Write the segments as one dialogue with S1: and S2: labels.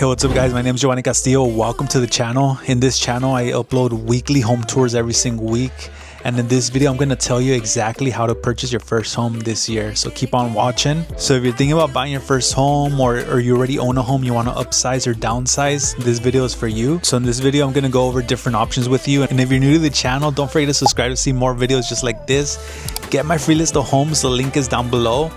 S1: Hey, what's up guys? My name is Giovanni Castillo. Welcome to the channel. In this channel, I upload weekly home tours every single week. And in this video, I'm going to tell you exactly how to purchase your first home this year. So keep on watching. So if you're thinking about buying your first home or you already own a home, you want to upsize or downsize, this video is for you. So in this video, I'm going to go over different options with you. And if you're new to the channel, don't forget to subscribe to see more videos just like this. Get my free list of homes. The link is down below.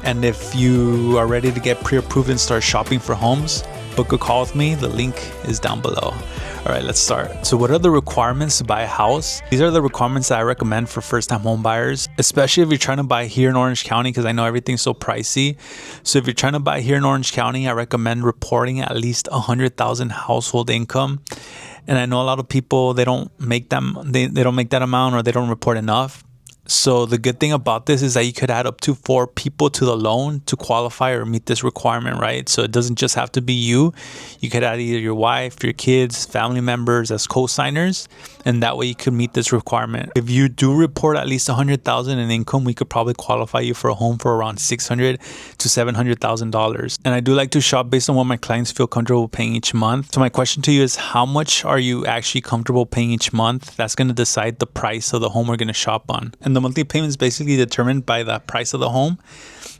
S1: And if you are ready to get pre-approved and start shopping for homes, book a call with me. The link is down below. All right, let's start. So what are the requirements to buy a house? These are the requirements that I recommend for first-time home buyers, especially if you're trying to buy here in Orange County, because I know everything's so pricey. So if you're trying to buy here in Orange County, I recommend reporting at least 100,000 household income. And I know a lot of people, they don't make them, they don't make that amount, or they don't report enough. So the good thing about this is that you could add up to 4 people to the loan to qualify or meet this requirement, right? So it doesn't just have to be you. You could add either your wife, your kids, family members as co-signers, and that way you could meet this requirement. If you do report at least 100,000 in income, we could probably qualify you for a home for around $600,000 to $700,000. And I do like to shop based on what my clients feel comfortable paying each month. So my question to you is, how much are you actually comfortable paying each month? That's going to decide the price of the home we're going to shop on. And the monthly payment is basically determined by the price of the home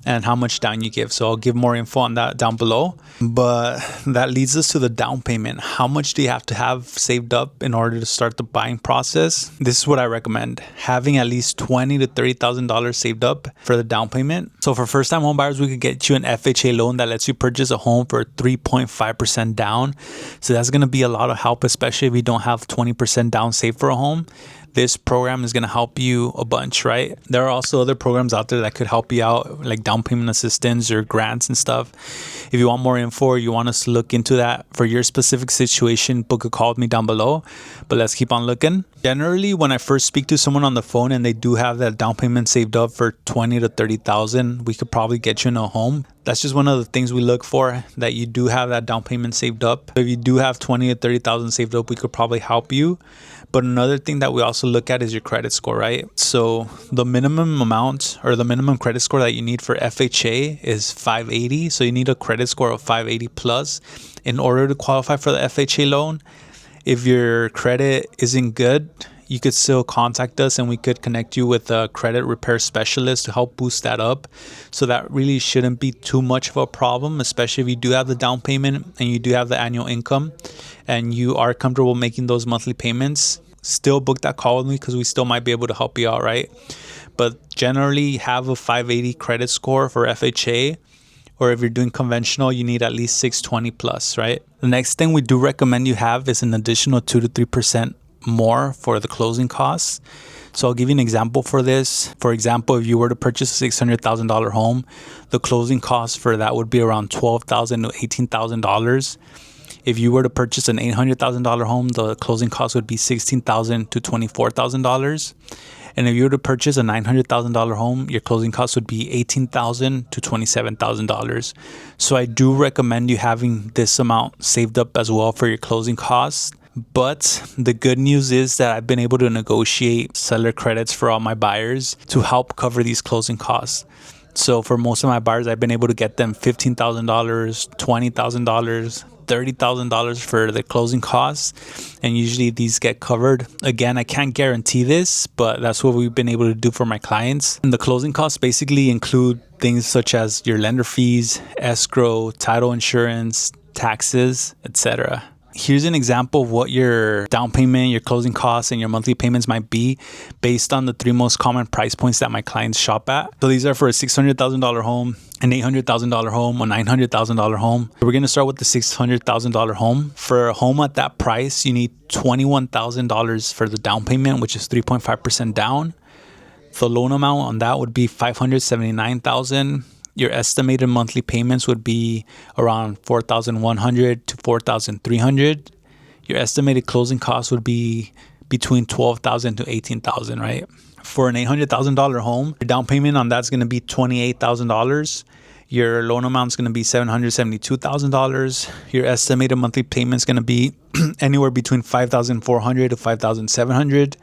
S1: and how much down you give. So I'll give more info on that down below. But that leads us to the down payment. How much do you have to have saved up in order to start the buying process? This is what I recommend. Having at least $20,000 to $30,000 saved up for the down payment. So for first-time home buyers, we could get you an FHA loan that lets you purchase a home for 3.5% down. So that's going to be a lot of help, especially if you don't have 20% down saved for a home. This program is going to help you a bunch, right? There are also other programs out there that could help you out, like down payment assistance or grants and stuff. If you want more info or you want us to look into that for your specific situation, book a call with me down below. But let's keep on looking. Generally, when I first speak to someone on the phone and they do have that down payment saved up for $20,000 to $30,000, we could probably get you in a home. That's just one of the things we look for, that you do have that down payment saved up. If you do have $20,000 to $30,000 saved up, we could probably help you. But another thing that we also look at is your credit score, right? So the minimum amount or the minimum credit score that you need for FHA is 580. So you need a credit score of 580 plus in order to qualify for the FHA loan. If your credit isn't good, you could still contact us and we could connect you with a credit repair specialist to help boost that up. So that really shouldn't be too much of a problem, especially if you do have the down payment and you do have the annual income and you are comfortable making those monthly payments. Still book that call with me because we still might be able to help you out, right? But generally have a 580 credit score for FHA, or if you're doing conventional, you need at least 620 plus, right? The next thing we do recommend you have is an additional 2 to 3% more for the closing costs. So I'll give you an example for this. For example, if you were to purchase a $600,000 home, the closing cost for that would be around $12,000 to $18,000. If you were to purchase an $800,000 home, the closing cost would be $16,000 to $24,000. And if you were to purchase a $900,000 home, your closing cost would be $18,000 to $27,000. So I do recommend you having this amount saved up as well for your closing costs. But the good news is that I've been able to negotiate seller credits for all my buyers to help cover these closing costs. So for most of my buyers, I've been able to get them $15,000, $20,000, $30,000 for the closing costs, and usually these get covered. Again, I can't guarantee this, but that's what we've been able to do for my clients. And the closing costs basically include things such as your lender fees, escrow, title insurance, taxes, etc. Here's an example of what your down payment, your closing costs, and your monthly payments might be based on the 3 most common price points that my clients shop at. So these are for a $600,000 home, an $800,000 home, a $900,000 home. We're going to start with the $600,000 home. For a home at that price, you need $21,000 for the down payment, which is 3.5% down. The loan amount on that would be $579,000. Your estimated monthly payments would be around $4,100 to $4,300. Your estimated closing costs would be between $12,000 to $18,000, right? For an $800,000 home, your down payment on that's going to be $28,000. Your loan amount is going to be $772,000. Your estimated monthly payment is going to be anywhere between $5,400 to $5,700.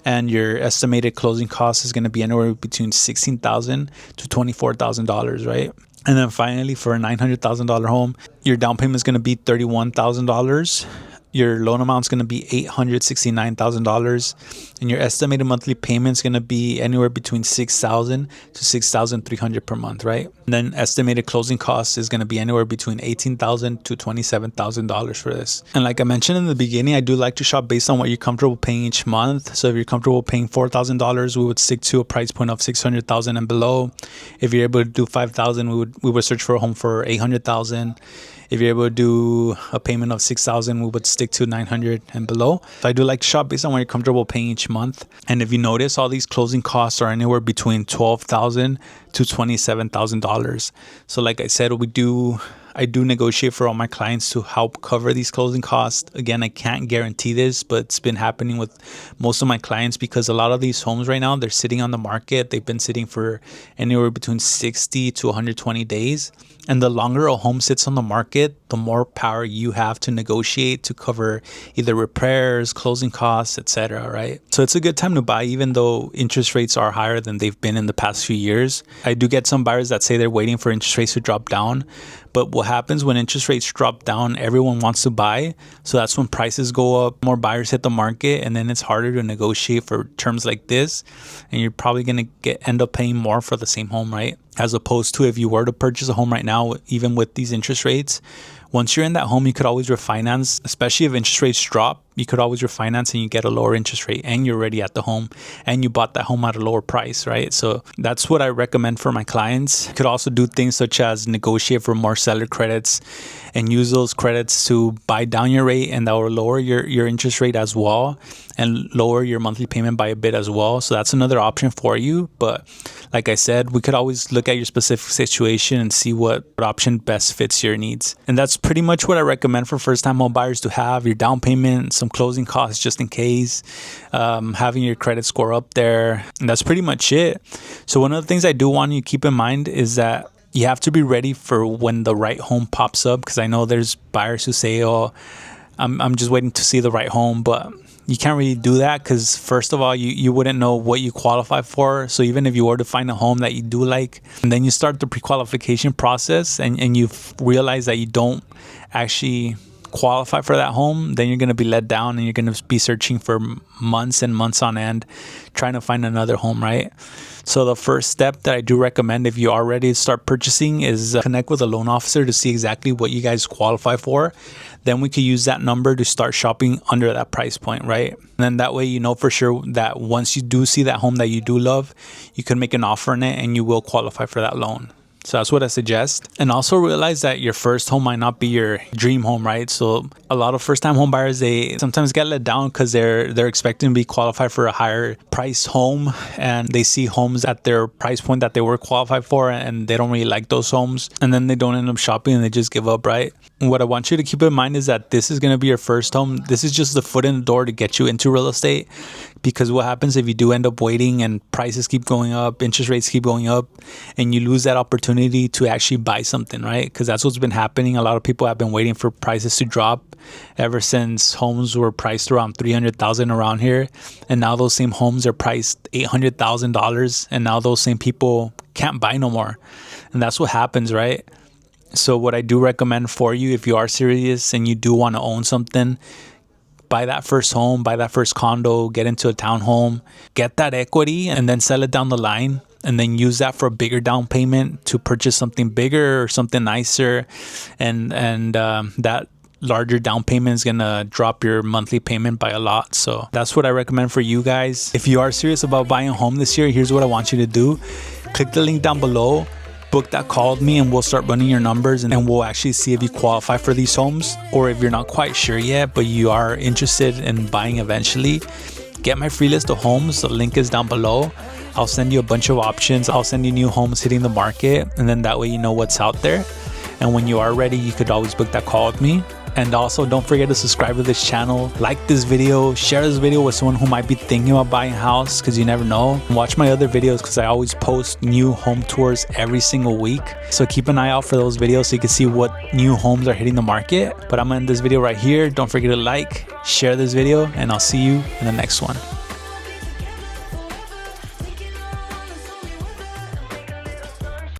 S1: And your estimated closing cost is going to be anywhere between $16,000 to $24,000, right? And then finally, for a $900,000 home, your down payment is going to be $31,000. Your loan amount is going to be $869,000, and your estimated monthly payment is going to be anywhere between $6,000 to $6,300 per month, right? And then estimated closing costs is going to be anywhere between $18,000 to $27,000 for this. And like I mentioned in the beginning, I do like to shop based on what you're comfortable paying each month. So if you're comfortable paying $4,000, we would stick to a price point of $600,000 and below. If you're able to do $5,000, we would search for a home for $800,000. If you're able to do a payment of $6,000, we would stick to $900 and below. So I do like to shop based on what you're comfortable paying each month. And if you notice, all these closing costs are anywhere between $12,000 to $27,000. So like I said, I do negotiate for all my clients to help cover these closing costs. Again, I can't guarantee this, but it's been happening with most of my clients because a lot of these homes right now, they're sitting on the market. They've been sitting for anywhere between 60 to 120 days. And the longer a home sits on the market, the more power you have to negotiate to cover either repairs, closing costs, etc., right? So it's a good time to buy, even though interest rates are higher than they've been in the past few years. I do get some buyers that say they're waiting for interest rates to drop down. But what happens when interest rates drop down, everyone wants to buy. So that's when prices go up, more buyers hit the market, and then it's harder to negotiate for terms like this. And you're probably going to end up paying more for the same home, right? As opposed to if you were to purchase a home right now, even with these interest rates, once you're in that home, you could always refinance, especially if interest rates drop. You could always refinance and you get a lower interest rate and you're already at the home and you bought that home at a lower price, right? So that's what I recommend for my clients. You could also do things such as negotiate for more seller credits and use those credits to buy down your rate, and that will lower your interest rate as well and lower your monthly payment by a bit as well. So that's another option for you. But like I said, we could always look at your specific situation and see what option best fits your needs. And that's pretty much what I recommend for first-time home buyers to have: your down payment, some closing costs just in case, having your credit score up there. And that's pretty much it. So one of the things I do want you to keep in mind is that you have to be ready for when the right home pops up, because I know there's buyers who say, oh, I'm just waiting to see the right home, but you can't really do that because first of all, you wouldn't know what you qualify for. So even if you were to find a home that you do like, and then you start the pre-qualification process and you realize that you don't actually qualify for that home, then you're going to be let down and you're going to be searching for months and months on end trying to find another home, right? So the first step that I do recommend if you are ready to start purchasing is connect with a loan officer to see exactly what you guys qualify for. Then we could use that number to start shopping under that price point, right? And then that way you know for sure that once you do see that home that you do love, you can make an offer on it and you will qualify for that loan. So that's what I suggest. And also realize that your first home might not be your dream home, right? So a lot of first-time home buyers, they sometimes get let down because they're expecting to be qualified for a higher price home, and they see homes at their price point that they were qualified for, and they don't really like those homes, and then they don't end up shopping and they just give up, right? And what I want you to keep in mind is that this is going to be your first home. This is just the foot in the door to get you into real estate, because what happens if you do end up waiting and prices keep going up, interest rates keep going up, and you lose that opportunity to actually buy something, right? Because that's what's been happening. A lot of people have been waiting for prices to drop ever since homes were priced around $300,000 around here, and now those same homes are priced $800,000, and now those same people can't buy no more, and that's what happens, right? So what I do recommend for you, if you are serious and you do want to own something, buy that first home, buy that first condo, get into a townhome, get that equity, and then sell it down the line, and then use that for a bigger down payment to purchase something bigger or something nicer, and that larger down payment is gonna drop your monthly payment by a lot. So that's what I recommend for you guys. If you are serious about buying a home this year, here's what I want you to do. Click the link down below, book that call with me, and we'll start running your numbers, and we'll actually see if you qualify for these homes. Or if you're not quite sure yet but you are interested in buying eventually, get my free list of homes. The link is down below. I'll send you a bunch of options. I'll send you new homes hitting the market, and then that way you know what's out there. And when you are ready, you could always book that call with me. And also, don't forget to subscribe to this channel, like this video, share this video with someone who might be thinking about buying a house, because you never know. Watch my other videos because I always post new home tours every single week. So keep an eye out for those videos so you can see what new homes are hitting the market. But I'm going to end this video right here. Don't forget to like, share this video, and I'll see you in the next one.